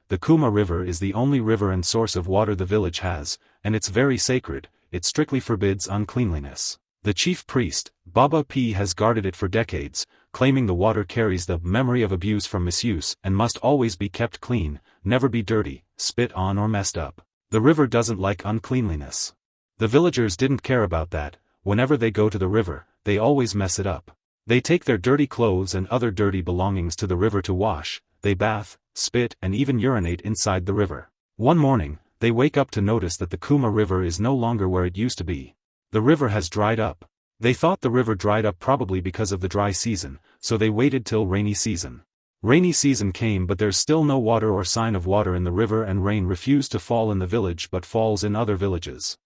the Kuma River is the only river and source of water the village has, and it's very sacred. It strictly forbids uncleanliness. The chief priest, Baba P, has guarded it for decades, claiming the water carries the memory of abuse from misuse and must always be kept clean, never be dirty, spit on or messed up. The river doesn't like uncleanliness. The villagers didn't care about that. Whenever they go to the river, they always mess it up. They take their dirty clothes and other dirty belongings to the river to wash, they bath, spit and even urinate inside the river. One morning, they wake up to notice that the Kuma River is no longer where it used to be. The river has dried up. They thought the river dried up probably because of the dry season, so they waited till rainy season. Rainy season came but there's still no water or sign of water in the river, and rain refused to fall in the village but falls in other villages.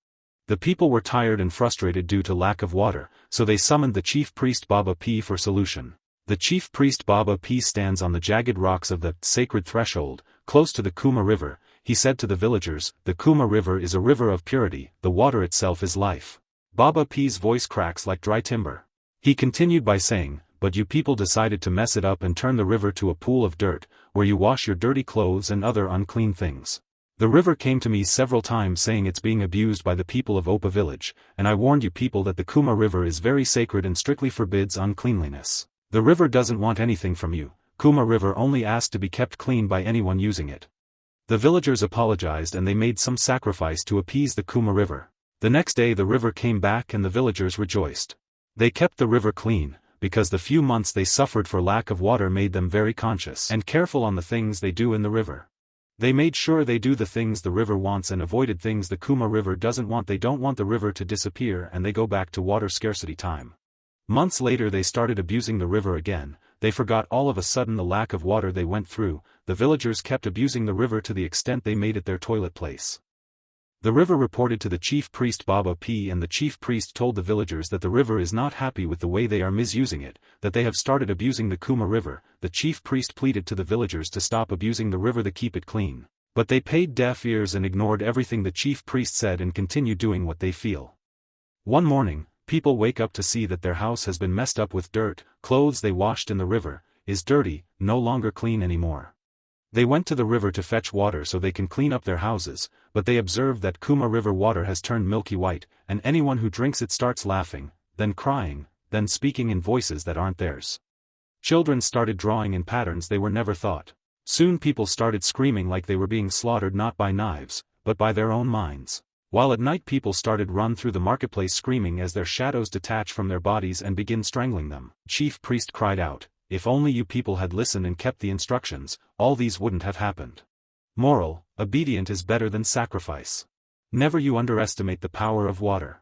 The people were tired and frustrated due to lack of water, so they summoned the chief priest Baba P for solution. The chief priest Baba P stands on the jagged rocks of the sacred threshold, close to the Kuma River. He said to the villagers, "The Kuma River is a river of purity, the water itself is life." Baba P's voice cracks like dry timber. He continued by saying, "But you people decided to mess it up and turn the river to a pool of dirt, where you wash your dirty clothes and other unclean things. The river came to me several times saying it's being abused by the people of Opa village, and I warned you people that the Kuma River is very sacred and strictly forbids uncleanliness. The river doesn't want anything from you. Kuma River only asked to be kept clean by anyone using it." The villagers apologized and they made some sacrifice to appease the Kuma River. The next day the river came back and the villagers rejoiced. They kept the river clean, because the few months they suffered for lack of water made them very conscious and careful on the things they do in the river. They made sure they do the things the river wants and avoided things the Kuma River doesn't want. They don't want the river to disappear and they go back to water scarcity time. Months later they started abusing the river again. They forgot all of a sudden the lack of water they went through. The villagers kept abusing the river to the extent they made it their toilet place. The river reported to the chief priest Baba P, and the chief priest told the villagers that the river is not happy with the way they are misusing it, that they have started abusing the Kuma River. The chief priest pleaded to the villagers to stop abusing the river to keep it clean. But they paid deaf ears and ignored everything the chief priest said and continued doing what they feel. One morning, people wake up to see that their house has been messed up with dirt. Clothes they washed in the river is dirty, no longer clean anymore. They went to the river to fetch water so they can clean up their houses, but they observed that Kuma River water has turned milky white, and anyone who drinks it starts laughing, then crying, then speaking in voices that aren't theirs. Children started drawing in patterns they were never thought. Soon people started screaming like they were being slaughtered not by knives, but by their own minds. While at night people started run through the marketplace screaming as their shadows detach from their bodies and begin strangling them. Chief priest cried out, "If only you people had listened and kept the instructions, all these wouldn't have happened." Moral: obedient is better than sacrifice. Never you underestimate the power of water.